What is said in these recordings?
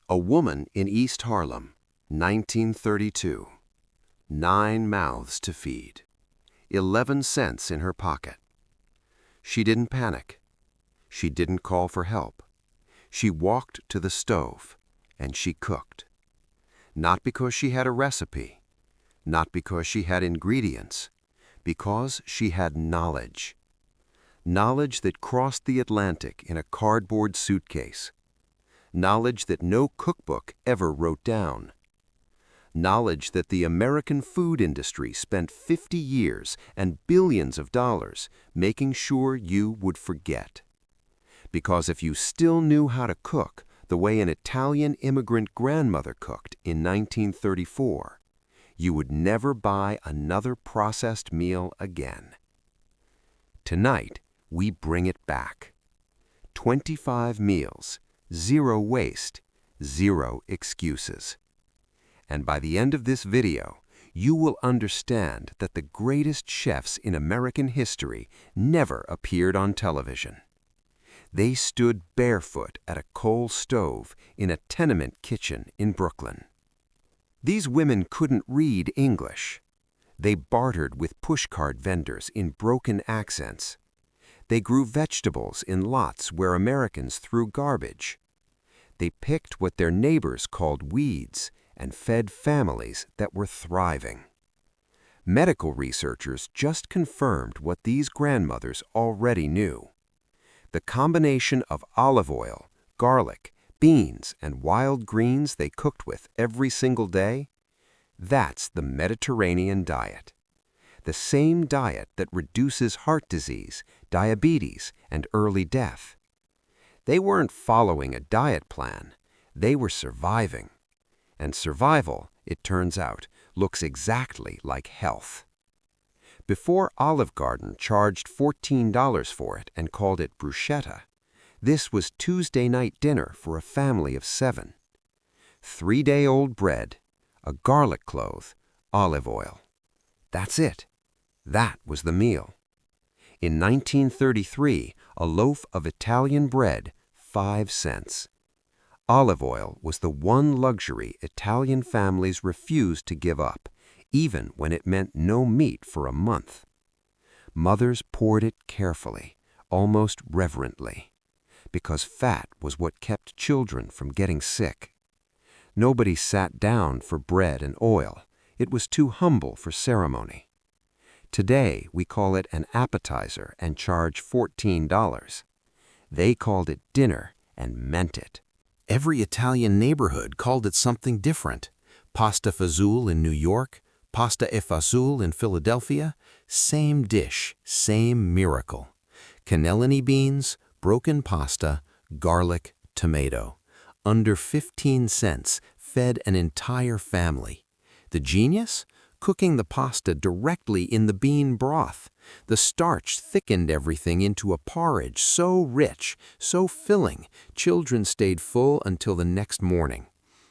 A woman in East Harlem, 1932. 9 mouths to feed. 11 cents in her pocket. She didn't panic. She didn't call for help. She walked to the stove, and she cooked. Not because she had a recipe, not because she had ingredients, because she had knowledge. Knowledge that crossed the Atlantic in a cardboard suitcase. Knowledge that no cookbook ever wrote down. Knowledge that the American food industry spent 50 years and billions of dollars making sure you would forget. Because if you still knew how to cook the way an Italian immigrant grandmother cooked in 1934, you would never buy another processed meal again. Tonight, we bring it back. 25 meals, 0 waste, 0 excuses. And by the end of this video, you will understand that the greatest chefs in American history never appeared on television. They stood barefoot at a coal stove in a tenement kitchen in Brooklyn. These women couldn't read English. They bartered with pushcart vendors in broken accents. They grew vegetables in lots where Americans threw garbage. They picked what their neighbors called weeds and fed families that were thriving. Medical researchers just confirmed what these grandmothers already knew. The combination of olive oil, garlic, beans, and wild greens they cooked with every single day, that's the Mediterranean diet. The same diet that reduces heart disease, diabetes, and early death. They weren't following a diet plan. They were surviving. And survival, it turns out, looks exactly like health. Before Olive Garden charged $14 for it and called it bruschetta, this was Tuesday night dinner for a family of 7. 3-day-old bread, a garlic clove, olive oil. That's it. That was the meal. In 1933, a loaf of Italian bread, 5 cents. Olive oil was the one luxury Italian families refused to give up, even when it meant no meat for a month. Mothers poured it carefully, almost reverently, because fat was what kept children from getting sick. Nobody sat down for bread and oil. It was too humble for ceremony. Today, we call it an appetizer and charge $14. They called it dinner and meant it. Every Italian neighborhood called it something different. Pasta fazool in New York, pasta e fazool in Philadelphia, same dish, same miracle. Cannellini beans, broken pasta, garlic, tomato. Under 15 cents, fed an entire family. The genius? Cooking the pasta directly in the bean broth. The starch thickened everything into a porridge so rich, so filling, children stayed full until the next morning.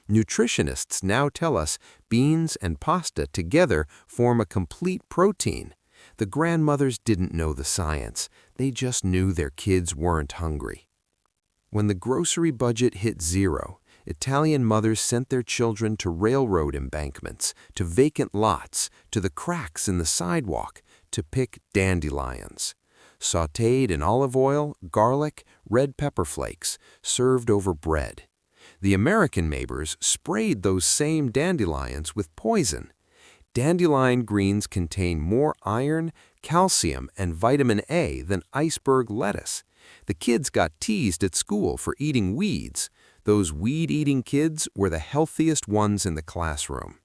Nutritionists now tell us beans and pasta together form a complete protein. The grandmothers didn't know the science. They just knew their kids weren't hungry. When the grocery budget hit 0, Italian mothers sent their children to railroad embankments, to vacant lots, to the cracks in the sidewalk, to pick dandelions. Sautéed in olive oil, garlic, red pepper flakes, served over bread. The American neighbors sprayed those same dandelions with poison. Dandelion greens contain more iron, calcium, and vitamin A than iceberg lettuce. The kids got teased at school for eating weeds. Those weed-eating kids were the healthiest ones in the classroom.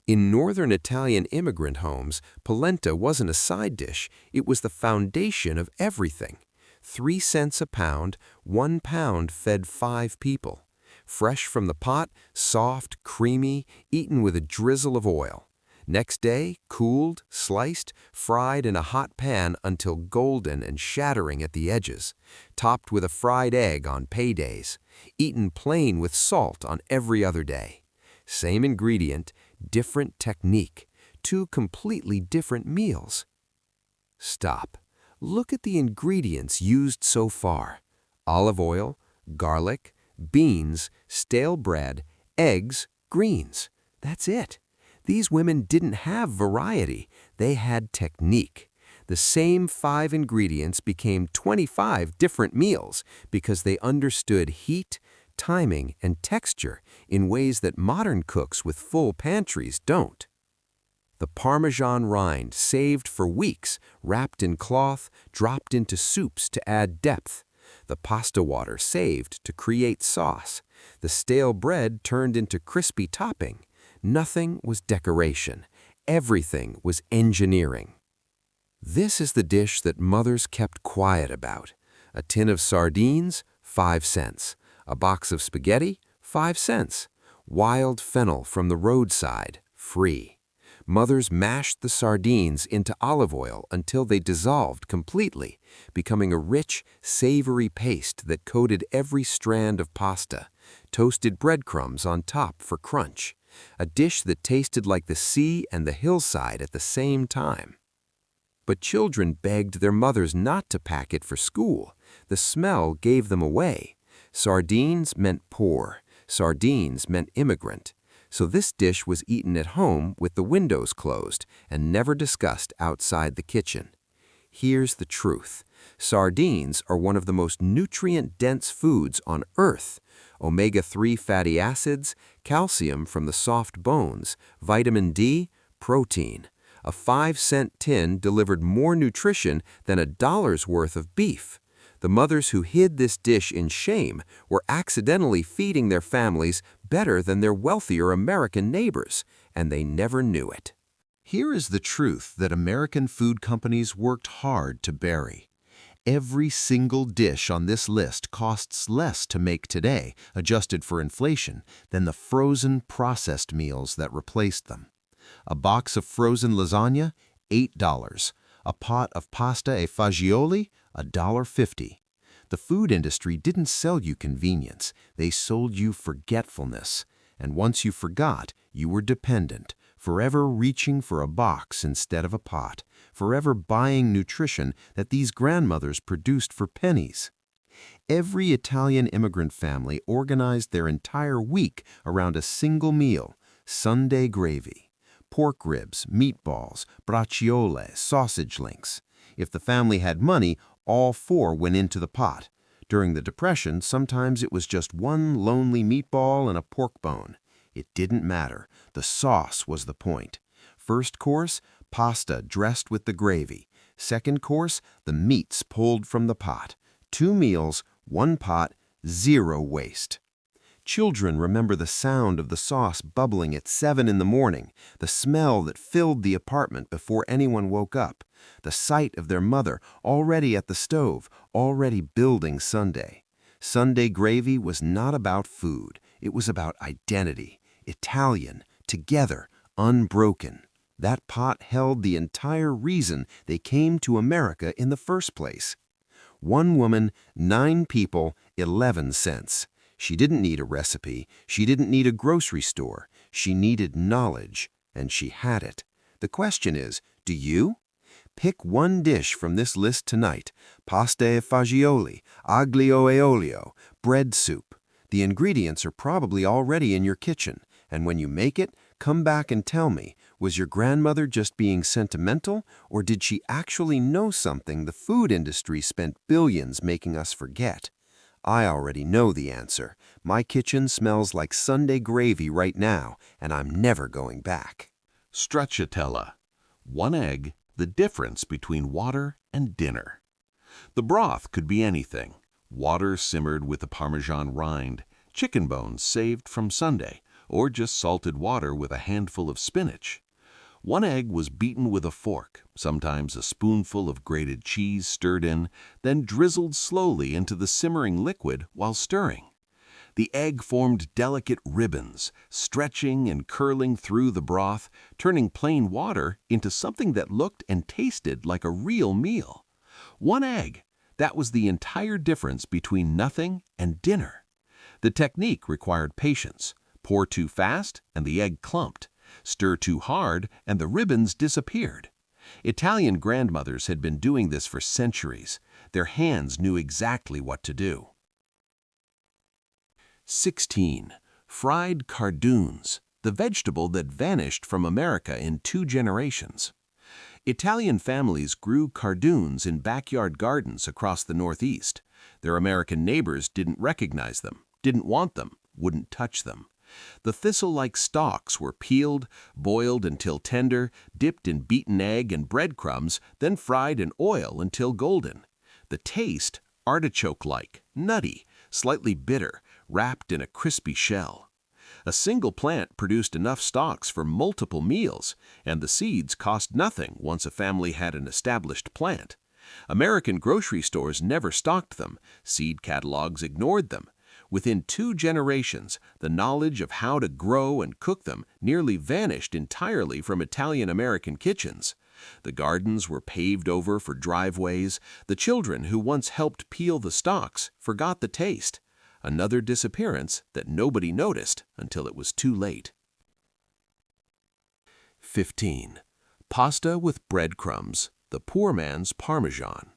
In northern Italian immigrant homes, polenta wasn't a side dish, it was the foundation of everything. 3 cents a pound, 1 pound fed 5 people. Fresh from the pot, soft, creamy, eaten with a drizzle of oil. Next day, cooled, sliced, fried in a hot pan until golden and shattering at the edges, topped with a fried egg on paydays, eaten plain with salt on every other day. Same ingredient, different technique, 2 completely different meals. Stop. Look at the ingredients used so far. Olive oil, garlic, beans, stale bread, eggs, greens. That's it. These women didn't have variety, they had technique. The same 5 ingredients became 25 different meals because they understood heat, timing, and texture in ways that modern cooks with full pantries don't. The Parmesan rind, saved for weeks, wrapped in cloth, dropped into soups to add depth. The pasta water saved to create sauce. The stale bread turned into crispy topping. Nothing was decoration. Everything was engineering. This is the dish that mothers kept quiet about. A tin of sardines, 5 cents. A box of spaghetti, 5 cents. Wild fennel from the roadside, free. Mothers mashed the sardines into olive oil until they dissolved completely, becoming a rich, savory paste that coated every strand of pasta. Toasted breadcrumbs on top for crunch. A dish that tasted like the sea and the hillside at the same time. But children begged their mothers not to pack it for school. The smell gave them away. Sardines meant poor. Sardines meant immigrant. So this dish was eaten at home with the windows closed and never discussed outside the kitchen. Here's the truth. Sardines are one of the most nutrient-dense foods on Earth. Omega-3 fatty acids, calcium from the soft bones, vitamin D, protein. A 5-cent tin delivered more nutrition than $1's worth of beef. The mothers who hid this dish in shame were accidentally feeding their families better than their wealthier American neighbors, and they never knew it. Here is the truth that American food companies worked hard to bury. Every single dish on this list costs less to make today, adjusted for inflation, than the frozen processed meals that replaced them. A box of frozen lasagna, $8. A pot of pasta e fagioli, $1.50. The food industry didn't sell you convenience, they sold you forgetfulness. And once you forgot, you were dependent, forever reaching for a box instead of a pot, forever buying nutrition that these grandmothers produced for pennies. Every Italian immigrant family organized their entire week around a single meal, Sunday gravy. Pork ribs, meatballs, braciole, sausage links. If the family had money, all 4 went into the pot. During the Depression, sometimes it was just one lonely meatball and a pork bone. It didn't matter. The sauce was the point. First course, pasta dressed with the gravy. Second course, the meats pulled from the pot. 2 meals, 1 pot, 0 waste. Children remember the sound of the sauce bubbling at 7 in the morning, the smell that filled the apartment before anyone woke up, the sight of their mother already at the stove, already building Sunday. Sunday gravy was not about food. It was about identity. Italian, together, unbroken. That pot held the entire reason they came to America in the first place. 1 woman, 9 people, 11 cents. She didn't need a recipe. She didn't need a grocery store. She needed knowledge, and she had it. The question is, do you? Pick one dish from this list tonight. Pasta e fagioli, aglio e olio, bread soup. The ingredients are probably already in your kitchen, and when you make it, come back and tell me, was your grandmother just being sentimental, or did she actually know something the food industry spent billions making us forget? I already know the answer. My kitchen smells like Sunday gravy right now, and I'm never going back. Stracciatella. 1 egg, the difference between water and dinner. The broth could be anything. Water simmered with a Parmesan rind, chicken bones saved from Sunday, or just salted water with a handful of spinach. 1 egg was beaten with a fork, sometimes a spoonful of grated cheese stirred in, then drizzled slowly into the simmering liquid while stirring. The egg formed delicate ribbons, stretching and curling through the broth, turning plain water into something that looked and tasted like a real meal. 1 egg, that was the entire difference between nothing and dinner. The technique required patience. Pour too fast and the egg clumped. Stir too hard, and the ribbons disappeared. Italian grandmothers had been doing this for centuries. Their hands knew exactly what to do. 16. Fried cardoons, the vegetable that vanished from America in 2 generations. Italian families grew cardoons in backyard gardens across the Northeast. Their American neighbors didn't recognize them, didn't want them, wouldn't touch them. The thistle-like stalks were peeled, boiled until tender, dipped in beaten egg and breadcrumbs, then fried in oil until golden. The taste, artichoke-like, nutty, slightly bitter, wrapped in a crispy shell. A single plant produced enough stalks for multiple meals, and the seeds cost nothing once a family had an established plant. American grocery stores never stocked them, seed catalogs ignored them. Within 2 generations, the knowledge of how to grow and cook them nearly vanished entirely from Italian-American kitchens. The gardens were paved over for driveways. The children who once helped peel the stalks forgot the taste. Another disappearance that nobody noticed until it was too late. 15. Pasta with breadcrumbs, the poor man's Parmesan.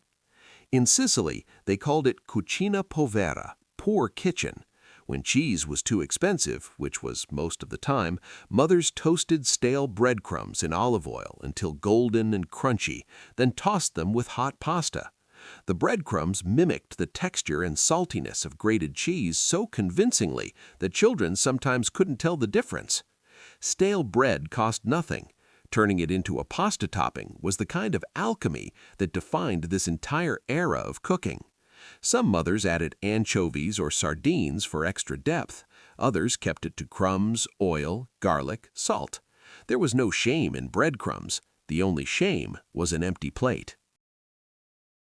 In Sicily, they called it cucina povera, poor kitchen. When cheese was too expensive, which was most of the time, mothers toasted stale breadcrumbs in olive oil until golden and crunchy, then tossed them with hot pasta. The breadcrumbs mimicked the texture and saltiness of grated cheese so convincingly that children sometimes couldn't tell the difference. Stale bread cost nothing. Turning it into a pasta topping was the kind of alchemy that defined this entire era of cooking. Some mothers added anchovies or sardines for extra depth. Others kept it to crumbs, oil, garlic, salt. There was no shame in breadcrumbs. The only shame was an empty plate.